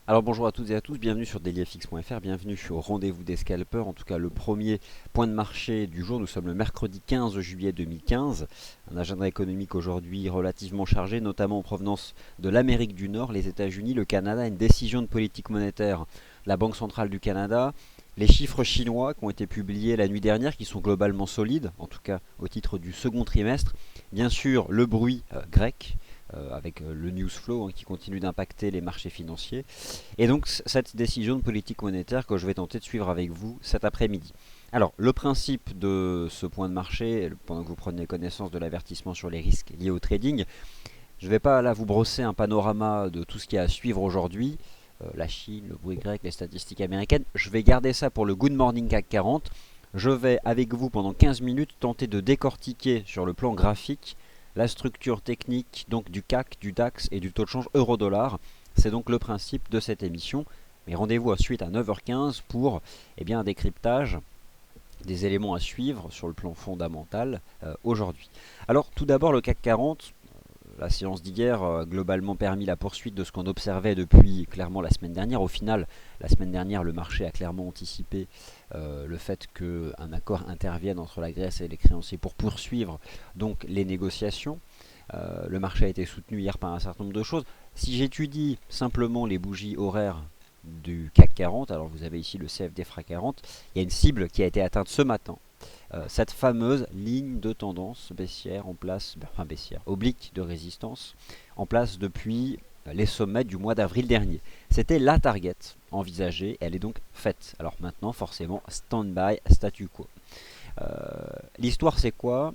Alors bonjour à toutes et à tous, bienvenue sur dailyfx.fr, bienvenue au rendez-vous des scalpers, en tout cas le premier point de marché du jour. Nous sommes le mercredi 15 juillet 2015, un agenda économique aujourd'hui relativement chargé, notamment en provenance de l'Amérique du Nord, les États-Unis, le Canada, une décision de politique monétaire, la Banque centrale du Canada, les chiffres chinois qui ont été publiés la nuit dernière, qui sont globalement solides, en tout cas au titre du second trimestre, bien sûr le bruit grec, avec le news flow qui continue d'impacter les marchés financiers. Et donc cette décision de politique monétaire que je vais tenter de suivre avec vous cet après-midi. Alors le principe de ce point de marché, pendant que vous prenez connaissance de l'avertissement sur les risques liés au trading, je ne vais pas là vous brosser un panorama de tout ce qu'il y a à suivre aujourd'hui, la Chine, le bruit grec, les statistiques américaines. Je vais garder ça pour le Good Morning CAC 40. Je vais avec vous pendant 15 minutes tenter de décortiquer sur le plan graphique la structure technique donc du CAC, du DAX et du taux de change euro-dollar. C'est donc le principe de cette émission. Mais rendez-vous ensuite à 9h15 pour un décryptage des éléments à suivre sur le plan fondamental aujourd'hui. Alors tout d'abord le CAC 40, la séance d'hier a globalement permis la poursuite de ce qu'on observait depuis clairement la semaine dernière. Au final, la semaine dernière, le marché a clairement anticipé le fait qu'un accord intervienne entre la Grèce et les créanciers pour poursuivre donc les négociations. Le marché a été soutenu hier par un certain nombre de choses. Si j'étudie simplement les bougies horaires du CAC 40, alors vous avez ici le CFD FRA 40, il y a une cible qui a été atteinte ce matin. Cette fameuse ligne de tendance baissière en place, enfin baissière, oblique de résistance, en place depuis les sommets du mois d'avril dernier. C'était la target envisagée, elle est donc faite. Alors maintenant, forcément, stand-by, statu quo. L'histoire c'est quoi?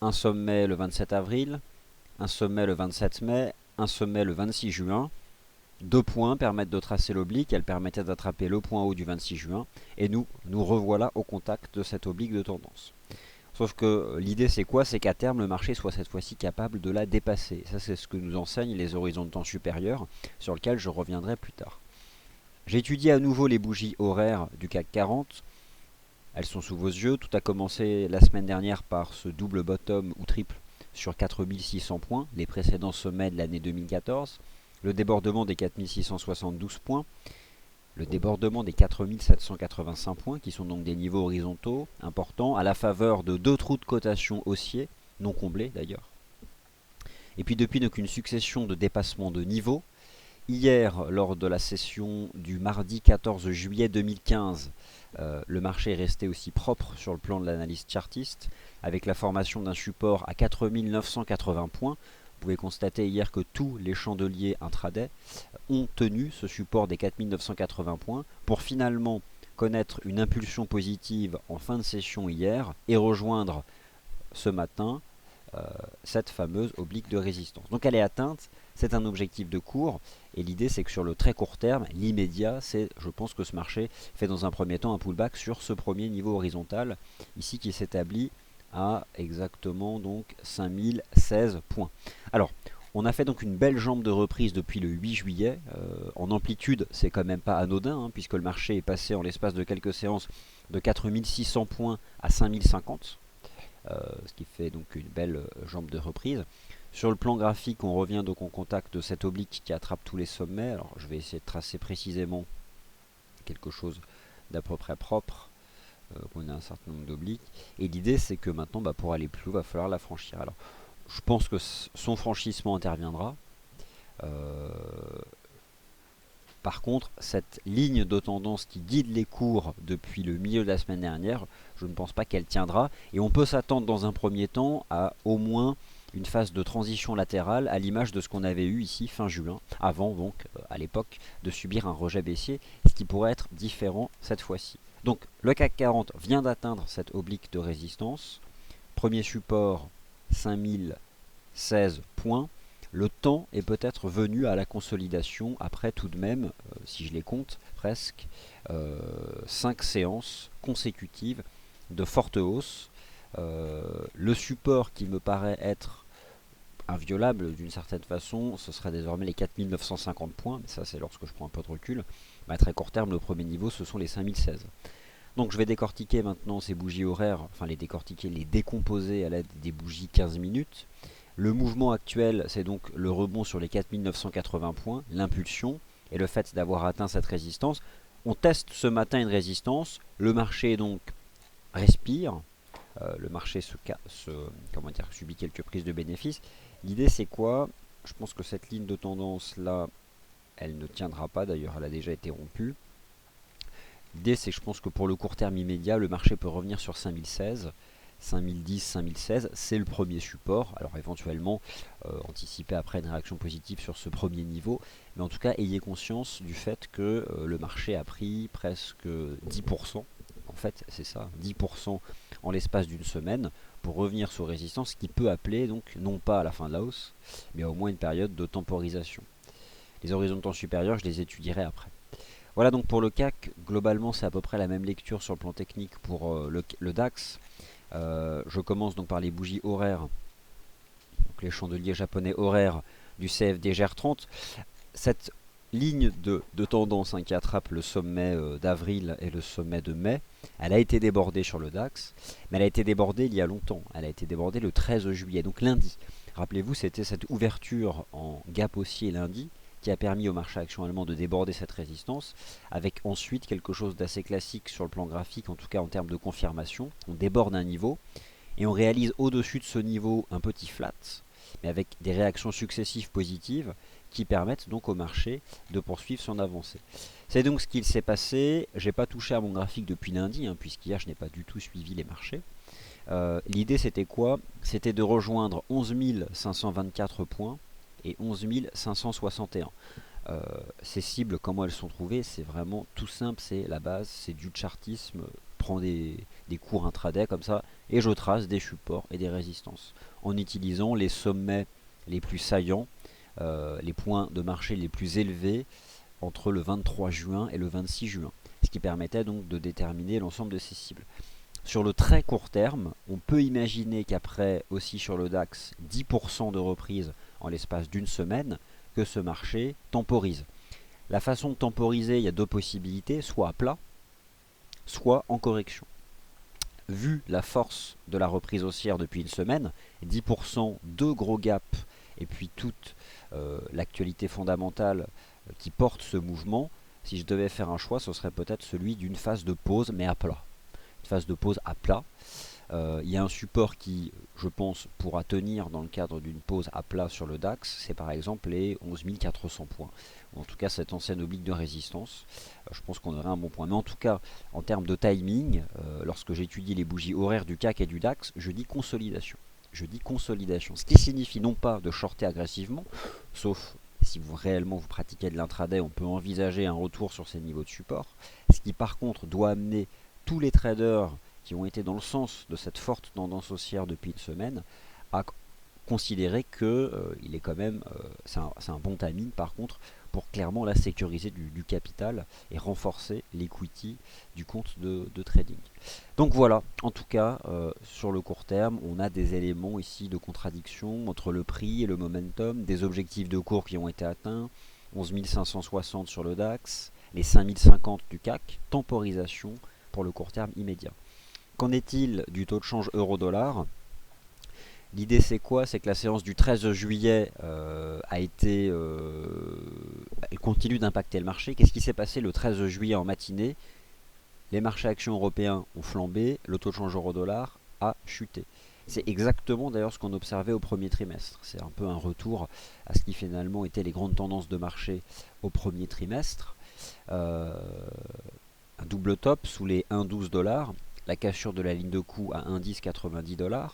Un sommet le 27 avril, un sommet le 27 mai, un sommet le 26 juin. Deux points permettent de tracer l'oblique, elles permettaient d'attraper le point haut du 26 juin, et nous revoilà au contact de cette oblique de tendance. Sauf que l'idée c'est quoi? C'est qu'à terme le marché soit cette fois-ci capable de la dépasser. Ça c'est ce que nous enseignent les horizons de temps supérieurs, sur lesquels je reviendrai plus tard. J'étudie à nouveau les bougies horaires du CAC 40. Elles sont sous vos yeux. Tout a commencé la semaine dernière par ce double bottom ou triple sur 4600 points, les précédents sommets de l'année 2014. Le débordement des 4672 points, le débordement des 4785 points, qui sont donc des niveaux horizontaux importants, à la faveur de deux trous de cotation haussiers, non comblés d'ailleurs. Et puis depuis, donc une succession de dépassements de niveaux. Hier, lors de la session du mardi 14 juillet 2015, le marché est resté aussi propre sur le plan de l'analyse chartiste, avec la formation d'un support à 4980 points. Vous pouvez constater hier que tous les chandeliers intraday ont tenu ce support des 4980 points pour finalement connaître une impulsion positive en fin de session hier et rejoindre ce matin cette fameuse oblique de résistance. Donc elle est atteinte, c'est un objectif de cours et l'idée c'est que sur le très court terme, l'immédiat, c'est je pense que ce marché fait dans un premier temps un pullback sur ce premier niveau horizontal ici qui s'établit à exactement donc 5016 points. Alors, on a fait donc une belle jambe de reprise depuis le 8 juillet. En amplitude, c'est quand même pas anodin, puisque le marché est passé en l'espace de quelques séances de 4600 points à 5050, ce qui fait donc une belle jambe de reprise. Sur le plan graphique, on revient donc en contact de cette oblique qui attrape tous les sommets. Alors, je vais essayer de tracer précisément quelque chose d'à peu près propre. On a un certain nombre d'obliques. Et l'idée, c'est que maintenant, pour aller plus haut, il va falloir la franchir. Alors, je pense que son franchissement interviendra. Par contre, cette ligne de tendance qui guide les cours depuis le milieu de la semaine dernière, je ne pense pas qu'elle tiendra. Et on peut s'attendre dans un premier temps à au moins une phase de transition latérale à l'image de ce qu'on avait eu ici fin juin, avant donc à l'époque de subir un rejet baissier, ce qui pourrait être différent cette fois-ci. Donc le CAC 40 vient d'atteindre cette oblique de résistance. Premier support 5016 points. Le temps est peut-être venu à la consolidation après tout de même, si je les compte, presque 5 séances consécutives de forte hausse. Le support qui me paraît être inviolable d'une certaine façon, ce serait désormais les 4950 points, mais ça c'est lorsque je prends un peu de recul. Mais à très court terme, le premier niveau, ce sont les 5016. Donc je vais décortiquer maintenant ces bougies horaires, enfin les décortiquer, les décomposer à l'aide des bougies 15 minutes. Le mouvement actuel, c'est donc le rebond sur les 4980 points, l'impulsion. et le fait d'avoir atteint cette résistance. On teste ce matin une résistance, le marché donc respire, le marché subit quelques prises de bénéfices. L'idée c'est quoi? Je pense que cette ligne de tendance là, elle ne tiendra pas, d'ailleurs elle a déjà été rompue. L'idée c'est que je pense que pour le court terme immédiat, le marché peut revenir sur 5016. 5010, 5016, c'est le premier support. Alors éventuellement, anticiper après une réaction positive sur ce premier niveau. Mais en tout cas, ayez conscience du fait que le marché a pris presque 10%. En fait, c'est ça, 10% en l'espace d'une semaine pour revenir sous résistance, ce qui peut appeler, donc, non pas à la fin de la hausse, mais au moins une période de temporisation. Les horizons de temps supérieurs, je les étudierai après. Voilà donc pour le CAC, globalement c'est à peu près la même lecture sur le plan technique pour le DAX. Je commence donc par les bougies horaires, donc les chandeliers japonais horaires du CFD GR30. Cette ligne de tendance qui attrape le sommet d'avril et le sommet de mai, elle a été débordée sur le DAX, mais elle a été débordée il y a longtemps. Elle a été débordée le 13 juillet, donc lundi. Rappelez-vous, c'était cette ouverture en gap haussier lundi qui a permis au marché action allemand de déborder cette résistance, avec ensuite quelque chose d'assez classique sur le plan graphique, en tout cas en termes de confirmation. On déborde un niveau et on réalise au-dessus de ce niveau un petit flat, mais avec des réactions successives positives qui permettent donc au marché de poursuivre son avancée. C'est donc ce qu'il s'est passé. J'ai pas touché à mon graphique depuis lundi, puisqu'hier je n'ai pas du tout suivi les marchés. L'idée c'était quoi? C'était de rejoindre 11 524 points et 11 561. Ces cibles, comment elles sont trouvées? C'est vraiment tout simple, c'est la base, c'est du chartisme. Prends des cours intraday comme ça et je trace des supports et des résistances en utilisant les sommets les plus saillants, les points de marché les plus élevés entre le 23 juin et le 26 juin, ce qui permettait donc de déterminer l'ensemble de ces cibles. Sur le très court terme, on peut imaginer qu'après aussi sur le DAX 10% de reprise en l'espace d'une semaine, que ce marché temporise. La façon de temporiser, il y a deux possibilités, soit à plat, soit en correction. Vu la force de la reprise haussière depuis une semaine, 10%, deux gros gaps, et puis toute l'actualité fondamentale qui porte ce mouvement, si je devais faire un choix, ce serait peut-être celui d'une phase de pause, mais à plat. Une phase de pause à plat. Il y a un support qui, je pense, pourra tenir dans le cadre d'une pause à plat sur le DAX, c'est par exemple les 11 400 points, ou en tout cas cette ancienne oblique de résistance. Je pense qu'on aurait un bon point. Mais en tout cas, en termes de timing, lorsque j'étudie les bougies horaires du CAC et du DAX, je dis consolidation. Je dis consolidation, ce qui signifie non pas de shorter agressivement, sauf si vous réellement vous pratiquez de l'intraday, on peut envisager un retour sur ces niveaux de support, ce qui par contre doit amener tous les traders qui ont été dans le sens de cette forte tendance haussière depuis une semaine à considérer que il est quand même, c'est un bon timing par contre pour clairement la sécuriser du capital et renforcer l'equity du compte de trading. Donc voilà, en tout cas sur le court terme, on a des éléments ici de contradiction entre le prix et le momentum, des objectifs de cours qui ont été atteints, 11 560 sur le DAX, les 5050 du CAC, temporisation pour le court terme immédiat. Qu'en est-il du taux de change euro-dollar? L'idée c'est quoi? C'est que la séance du 13 juillet elle continue d'impacter le marché. Qu'est-ce qui s'est passé le 13 juillet en matinée? Les marchés actions européens ont flambé, le taux de change euro-dollar a chuté. C'est exactement d'ailleurs ce qu'on observait au premier trimestre. C'est un peu un retour à ce qui finalement étaient les grandes tendances de marché au premier trimestre. Un double top sous les 1,12 $, la cassure de la ligne de coût à 1,10,90 $.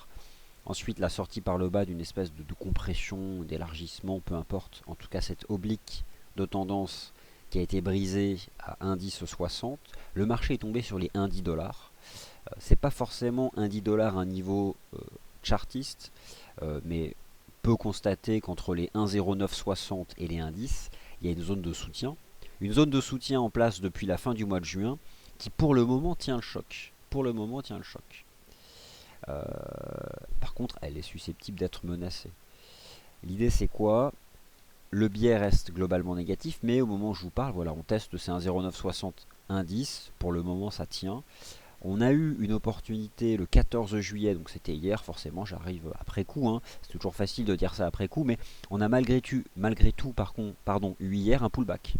Ensuite, la sortie par le bas d'une espèce de compression, d'élargissement, peu importe. En tout cas, cette oblique de tendance qui a été brisée à 1,1060. Le marché est tombé sur les 1,10 $. C'est pas forcément 1,10 $ un niveau chartiste, mais peut constater qu'entre les 1,0960 et les 1,10, il y a une zone de soutien. Une zone de soutien en place depuis la fin du mois de juin qui pour le moment tient le choc. Pour le moment tient le choc. Par contre, elle est susceptible d'être menacée. L'idée c'est quoi? Le biais reste globalement négatif, mais au moment où je vous parle, voilà, on teste ces 1,0960, 1,10. Pour le moment, ça tient. On a eu une opportunité le 14 juillet, donc c'était hier, forcément, j'arrive après coup. C'est toujours facile de dire ça après coup, mais on a malgré tout, eu hier un pullback.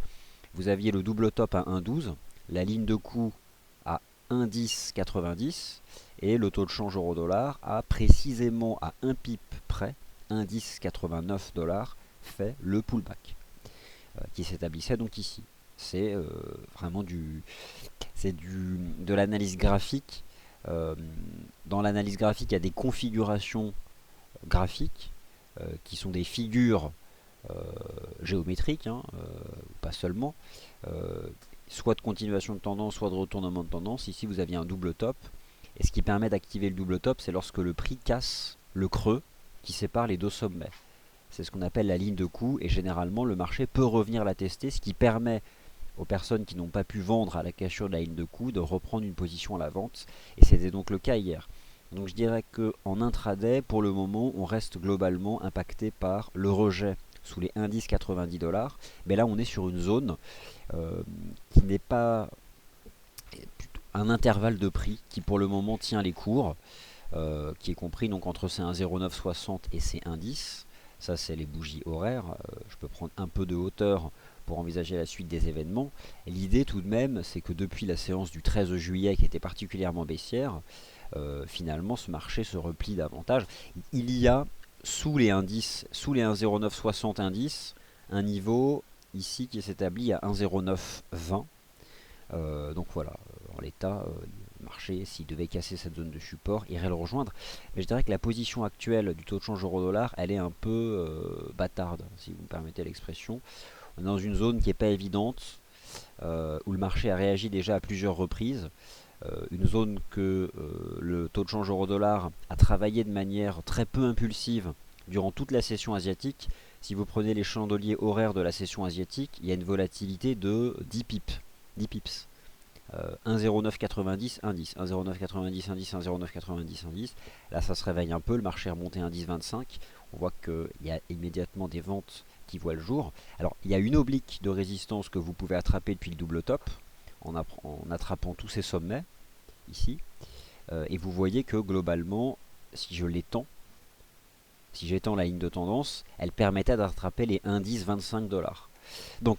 vous aviez le double top à 1,12, la ligne de coup à 1,1090 et le taux de change euro-dollar à précisément à 1 pip près, 1,1089 $ fait le pullback qui s'établissait donc ici. C'est vraiment de l'analyse graphique. Dans l'analyse graphique, il y a des configurations graphiques qui sont des figures géométriques, pas seulement, soit de continuation de tendance, soit de retournement de tendance. Ici, vous aviez un double top. Et ce qui permet d'activer le double top, c'est lorsque le prix casse le creux qui sépare les deux sommets. C'est ce qu'on appelle la ligne de coup, et généralement, le marché peut revenir la tester, ce qui permet aux personnes qui n'ont pas pu vendre à la cassure de la ligne de coup de reprendre une position à la vente. Et c'était donc le cas hier. Donc je dirais qu'en intraday, pour le moment, on reste globalement impacté par le rejet sous les 1,1090 $. Mais là, on est sur une zone qui n'est pas un intervalle de prix qui pour le moment tient les cours, qui est compris donc entre ces 1,0960 et ces 1,10. Ça, c'est les bougies horaires. Je peux prendre un peu de hauteur pour envisager la suite des événements. L'idée tout de même, c'est que depuis la séance du 13 juillet qui était particulièrement baissière, finalement ce marché se replie davantage. Il y a sous les indices, sous les 1,0960 indices, un niveau ici qui s'établit à 1,0920. Donc voilà, en l'état, le marché, s'il devait casser cette zone de support, irait le rejoindre. Mais je dirais que la position actuelle du taux de change euro-dollar, elle est un peu bâtarde, si vous me permettez l'expression. On est dans une zone qui n'est pas évidente, où le marché a réagi déjà à plusieurs reprises. Une zone que le taux de change euro-dollar a travaillé de manière très peu impulsive durant toute la session asiatique. Si vous prenez les chandeliers horaires de la session asiatique, il y a une volatilité de 10 pips. 10 pips. 1,0990, 1,10, 1,0990, 1,10, 1,0990, 1,10. Là, ça se réveille un peu. Le marché est remonté à 1,1025. On voit qu'il y a immédiatement des ventes qui voient le jour. Alors, il y a une oblique de résistance que vous pouvez attraper depuis le double top en attrapant tous ces sommets ici. Et vous voyez que globalement, si je l'étends, si j'étends la ligne de tendance, elle permettait d'attraper les 1,1025 $. Donc,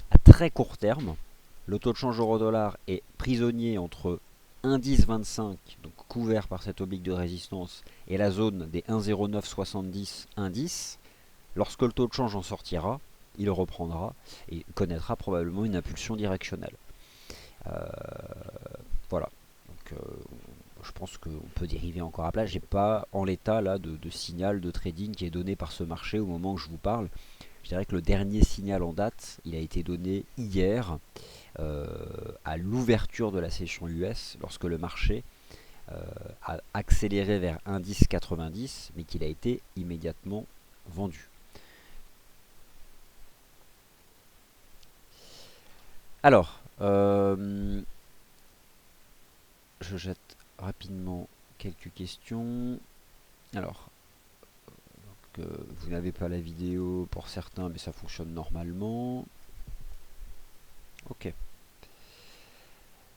à très court terme, le taux de change euro-dollar est prisonnier entre 1,1025, donc couvert par cette oblique de résistance, et la zone des 1,0970, 1,10. Lorsque le taux de change en sortira, il reprendra et connaîtra probablement une impulsion directionnelle. Voilà. Donc, je pense qu'on peut dériver encore à plat. J'ai pas en l'état là de signal de trading qui est donné par ce marché au moment où je vous parle. Je dirais que le dernier signal en date, il a été donné hier à l'ouverture de la session US, lorsque le marché a accéléré vers 1,1090, mais qu'il a été immédiatement vendu. Alors, je jette rapidement quelques questions. Alors, vous n'avez pas la vidéo pour certains, mais ça fonctionne normalement. Ok.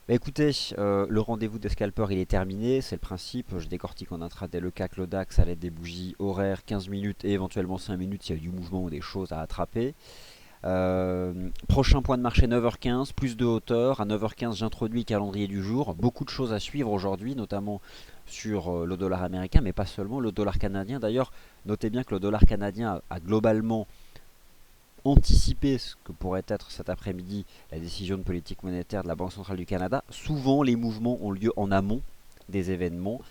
Bah écoutez, le rendez-vous des scalpers il est terminé, c'est le principe. Je décortique en intraday le CAC, le DAX à l'aide des bougies horaires, 15 minutes et éventuellement 5 minutes s'il y a du mouvement ou des choses à attraper. Prochain point de marché 9h15, plus de hauteur. À 9h15 j'introduis le calendrier du jour. Beaucoup de choses à suivre aujourd'hui, notamment sur le dollar américain, mais pas seulement, le dollar canadien. D'ailleurs, notez bien que le dollar canadien a globalement anticipé ce que pourrait être cet après-midi la décision de politique monétaire de la Banque centrale du Canada. Souvent les mouvements ont lieu en amont des événements.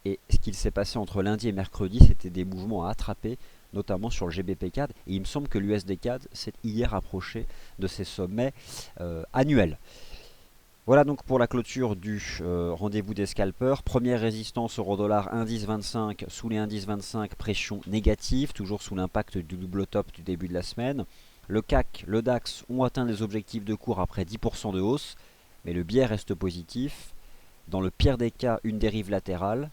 Et ce qu'il s'est passé entre lundi et mercredi, c'était des mouvements à attraper, notamment sur le GBP CAD. Et il me semble que l'USD CAD s'est hier approché de ses sommets annuels. Voilà donc pour la clôture du rendez-vous des scalpers. Première résistance euro-dollar 1,1025, sous les 1,1025, pression négative, toujours sous l'impact du double top du début de la semaine. Le CAC, le DAX ont atteint les objectifs de cours après 10% de hausse, mais le biais reste positif. Dans le pire des cas, une dérive latérale,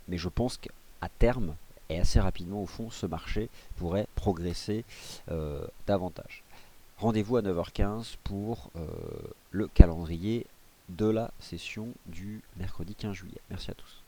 mais je pense qu'à terme, et assez rapidement au fond, ce marché pourrait progresser davantage. Rendez-vous à 9h15 pour le calendrier de la session du mercredi 15 juillet. Merci à tous.